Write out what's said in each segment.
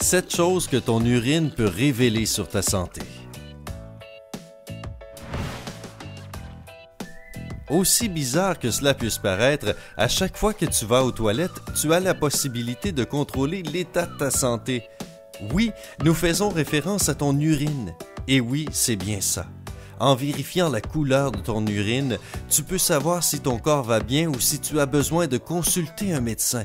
7 choses que ton urine peut révéler sur ta santé. Aussi bizarre que cela puisse paraître, à chaque fois que tu vas aux toilettes, tu as la possibilité de contrôler l'état de ta santé. Oui, nous faisons référence à ton urine. Et oui, c'est bien ça. En vérifiant la couleur de ton urine, tu peux savoir si ton corps va bien ou si tu as besoin de consulter un médecin.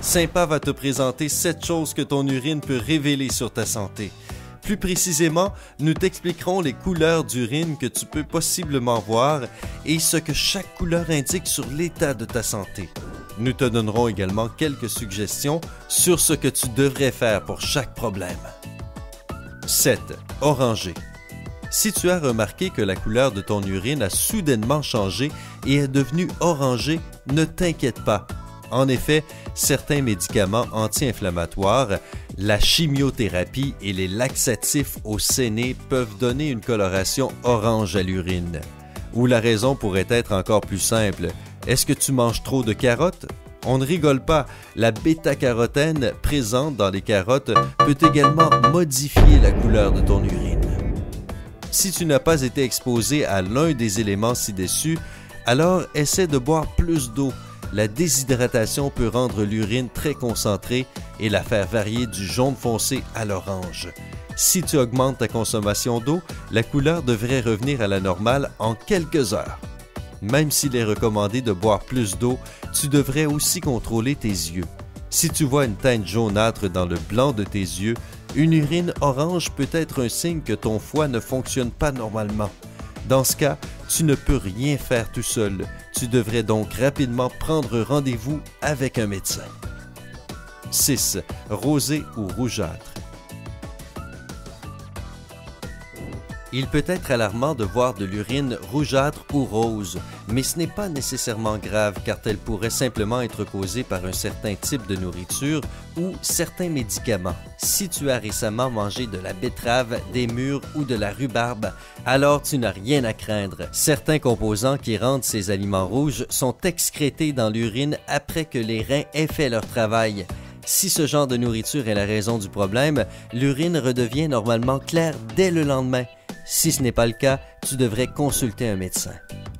Sympa va te présenter 7 choses que ton urine peut révéler sur ta santé. Plus précisément, nous t'expliquerons les couleurs d'urine que tu peux possiblement voir et ce que chaque couleur indique sur l'état de ta santé. Nous te donnerons également quelques suggestions sur ce que tu devrais faire pour chaque problème. 7. Orangé. Si tu as remarqué que la couleur de ton urine a soudainement changé et est devenue orangée, ne t'inquiète pas. En effet, certains médicaments anti-inflammatoires, la chimiothérapie et les laxatifs au séné peuvent donner une coloration orange à l'urine. Ou la raison pourrait être encore plus simple. Est-ce que tu manges trop de carottes? On ne rigole pas, la bêta-carotène présente dans les carottes peut également modifier la couleur de ton urine. Si tu n'as pas été exposé à l'un des éléments ci-dessus, alors essaie de boire plus d'eau. La déshydratation peut rendre l'urine très concentrée et la faire varier du jaune foncé à l'orange. Si tu augmentes ta consommation d'eau, la couleur devrait revenir à la normale en quelques heures. Même s'il est recommandé de boire plus d'eau, tu devrais aussi contrôler tes yeux. Si tu vois une teinte jaunâtre dans le blanc de tes yeux, une urine orange peut être un signe que ton foie ne fonctionne pas normalement. Dans ce cas, tu ne peux rien faire tout seul. Tu devrais donc rapidement prendre rendez-vous avec un médecin. 6. Rosé ou rougeâtre. Il peut être alarmant de voir de l'urine rougeâtre ou rose, mais ce n'est pas nécessairement grave car elle pourrait simplement être causée par un certain type de nourriture ou certains médicaments. Si tu as récemment mangé de la betterave, des mûres ou de la rhubarbe, alors tu n'as rien à craindre. Certains composants qui rendent ces aliments rouges sont excrétés dans l'urine après que les reins aient fait leur travail. Si ce genre de nourriture est la raison du problème, l'urine redevient normalement claire dès le lendemain. Si ce n'est pas le cas, tu devrais consulter un médecin.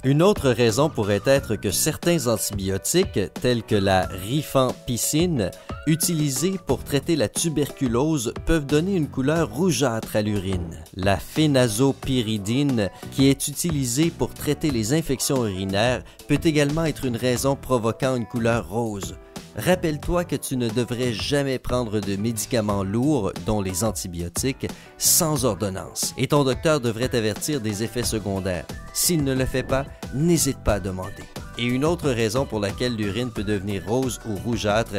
Une autre raison pourrait être que certains antibiotiques, tels que la rifampicine, utilisés pour traiter la tuberculose, peuvent donner une couleur rougeâtre à l'urine. La phénazopyridine, qui est utilisée pour traiter les infections urinaires, peut également être une raison provoquant une couleur rose. Rappelle-toi que tu ne devrais jamais prendre de médicaments lourds, dont les antibiotiques, sans ordonnance. Et ton docteur devrait t'avertir des effets secondaires. S'il ne le fait pas, n'hésite pas à demander. Et une autre raison pour laquelle l'urine peut devenir rose ou rougeâtre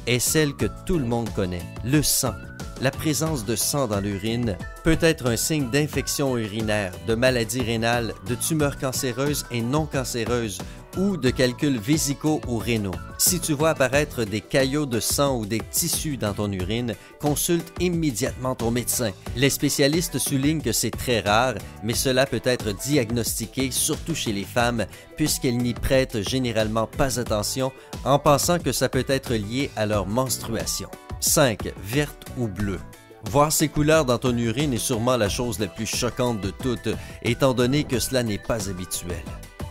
est celle que tout le monde connaît, le sang. La présence de sang dans l'urine peut être un signe d'infection urinaire, de maladie rénale, de tumeurs cancéreuses et non cancéreuses, ou de calculs vésicaux ou rénaux. Si tu vois apparaître des caillots de sang ou des tissus dans ton urine, consulte immédiatement ton médecin. Les spécialistes soulignent que c'est très rare, mais cela peut être diagnostiqué, surtout chez les femmes, puisqu'elles n'y prêtent généralement pas attention en pensant que ça peut être lié à leur menstruation. 5. Verte ou bleue. Voir ces couleurs dans ton urine est sûrement la chose la plus choquante de toutes, étant donné que cela n'est pas habituel.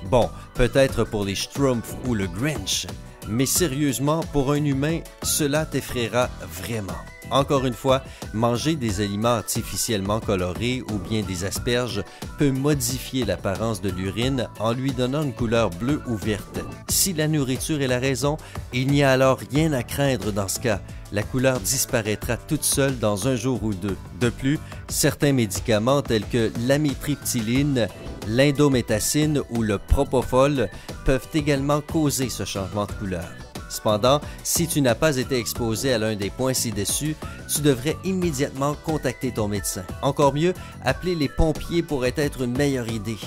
Bon, peut-être pour les Schtroumpfs ou le Grinch, mais sérieusement, pour un humain, cela t'effraiera vraiment. Encore une fois, manger des aliments artificiellement colorés ou bien des asperges peut modifier l'apparence de l'urine en lui donnant une couleur bleue ou verte. Si la nourriture est la raison, il n'y a alors rien à craindre dans ce cas. La couleur disparaîtra toute seule dans un jour ou deux. De plus, certains médicaments tels que l'amitriptyline, l'indométacine ou le propofol peuvent également causer ce changement de couleur. Cependant, si tu n'as pas été exposé à l'un des points ci-dessus, tu devrais immédiatement contacter ton médecin. Encore mieux, appeler les pompiers pourrait être une meilleure idée.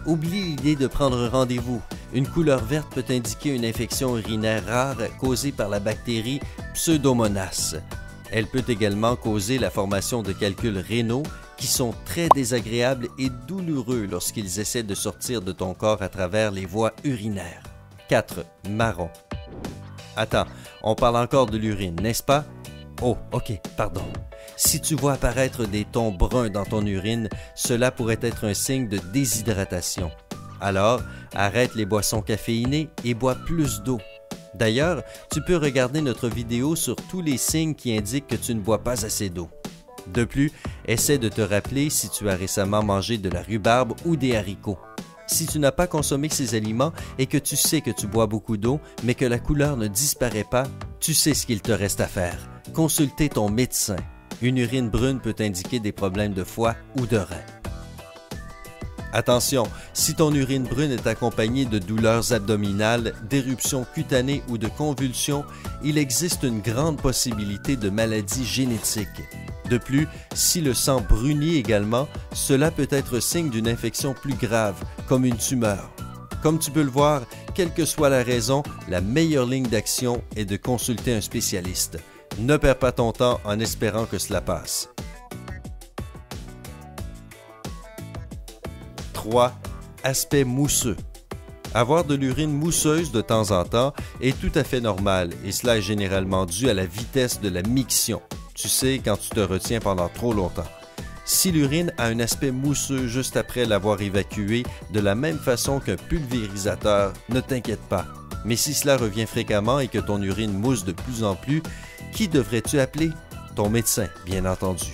Oublie l'idée de prendre rendez-vous. Une couleur verte peut indiquer une infection urinaire rare causée par la bactérie Pseudomonas. Elle peut également causer la formation de calculs rénaux qui sont très désagréables et douloureux lorsqu'ils essaient de sortir de ton corps à travers les voies urinaires. 4. Marron. Attends, on parle encore de l'urine, n'est-ce pas? Oh, ok, pardon. Si tu vois apparaître des tons bruns dans ton urine, cela pourrait être un signe de déshydratation. Alors, arrête les boissons caféinées et bois plus d'eau. D'ailleurs, tu peux regarder notre vidéo sur tous les signes qui indiquent que tu ne bois pas assez d'eau. De plus, essaie de te rappeler si tu as récemment mangé de la rhubarbe ou des haricots. Si tu n'as pas consommé ces aliments et que tu sais que tu bois beaucoup d'eau, mais que la couleur ne disparaît pas, tu sais ce qu'il te reste à faire. Consulter ton médecin. Une urine brune peut indiquer des problèmes de foie ou de rein. Attention, si ton urine brune est accompagnée de douleurs abdominales, d'éruptions cutanées ou de convulsions, il existe une grande possibilité de maladie génétique. De plus, si le sang brunit également, cela peut être signe d'une infection plus grave, comme une tumeur. Comme tu peux le voir, quelle que soit la raison, la meilleure ligne d'action est de consulter un spécialiste. Ne perds pas ton temps en espérant que cela passe. 3. Aspect mousseux. Avoir de l'urine mousseuse de temps en temps est tout à fait normal et cela est généralement dû à la vitesse de la miction. Tu sais, quand tu te retiens pendant trop longtemps. Si l'urine a un aspect mousseux juste après l'avoir évacué de la même façon qu'un pulvérisateur, ne t'inquiète pas. Mais si cela revient fréquemment et que ton urine mousse de plus en plus, qui devrais-tu appeler? Ton médecin, bien entendu.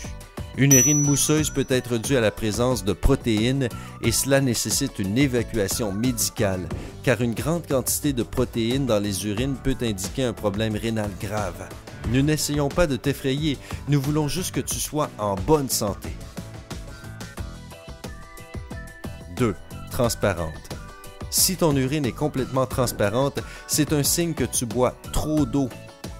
Une urine mousseuse peut être due à la présence de protéines et cela nécessite une évacuation médicale, car une grande quantité de protéines dans les urines peut indiquer un problème rénal grave. Nous n'essayons pas de t'effrayer, nous voulons juste que tu sois en bonne santé. 2. Transparente. Si ton urine est complètement transparente, c'est un signe que tu bois trop d'eau.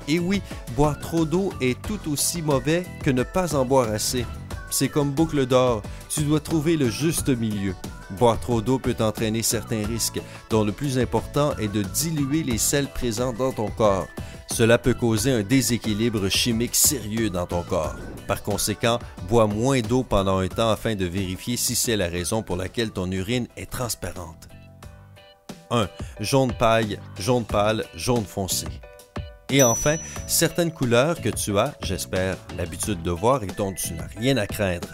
Et oui, boire trop d'eau est tout aussi mauvais que ne pas en boire assez. C'est comme boucle d'or, tu dois trouver le juste milieu. Boire trop d'eau peut entraîner certains risques, dont le plus important est de diluer les sels présents dans ton corps. Cela peut causer un déséquilibre chimique sérieux dans ton corps. Par conséquent, bois moins d'eau pendant un temps afin de vérifier si c'est la raison pour laquelle ton urine est transparente. 1. Jaune paille, jaune pâle, jaune foncé. Et enfin, certaines couleurs que tu as, j'espère, l'habitude de voir et dont tu n'as rien à craindre.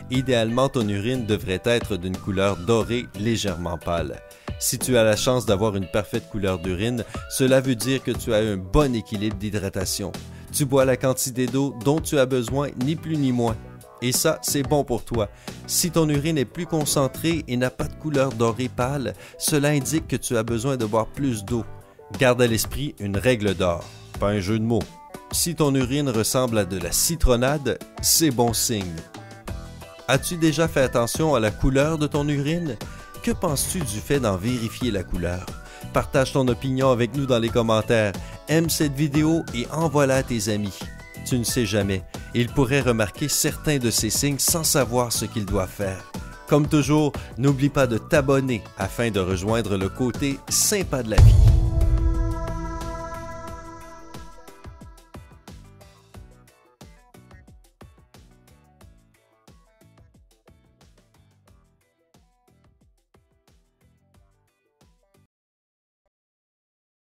Idéalement, ton urine devrait être d'une couleur dorée légèrement pâle. Si tu as la chance d'avoir une parfaite couleur d'urine, cela veut dire que tu as un bon équilibre d'hydratation. Tu bois la quantité d'eau dont tu as besoin, ni plus ni moins. Et ça, c'est bon pour toi. Si ton urine est plus concentrée et n'a pas de couleur dorée pâle, cela indique que tu as besoin de boire plus d'eau. Garde à l'esprit une règle d'or. Pas un jeu de mots. Si ton urine ressemble à de la citronnade, c'est bon signe. As-tu déjà fait attention à la couleur de ton urine? Que penses-tu du fait d'en vérifier la couleur? Partage ton opinion avec nous dans les commentaires. Aime cette vidéo et envoie-la à tes amis. Tu ne sais jamais, ils pourraient remarquer certains de ces signes sans savoir ce qu'ils doivent faire. Comme toujours, n'oublie pas de t'abonner afin de rejoindre le côté sympa de la vie.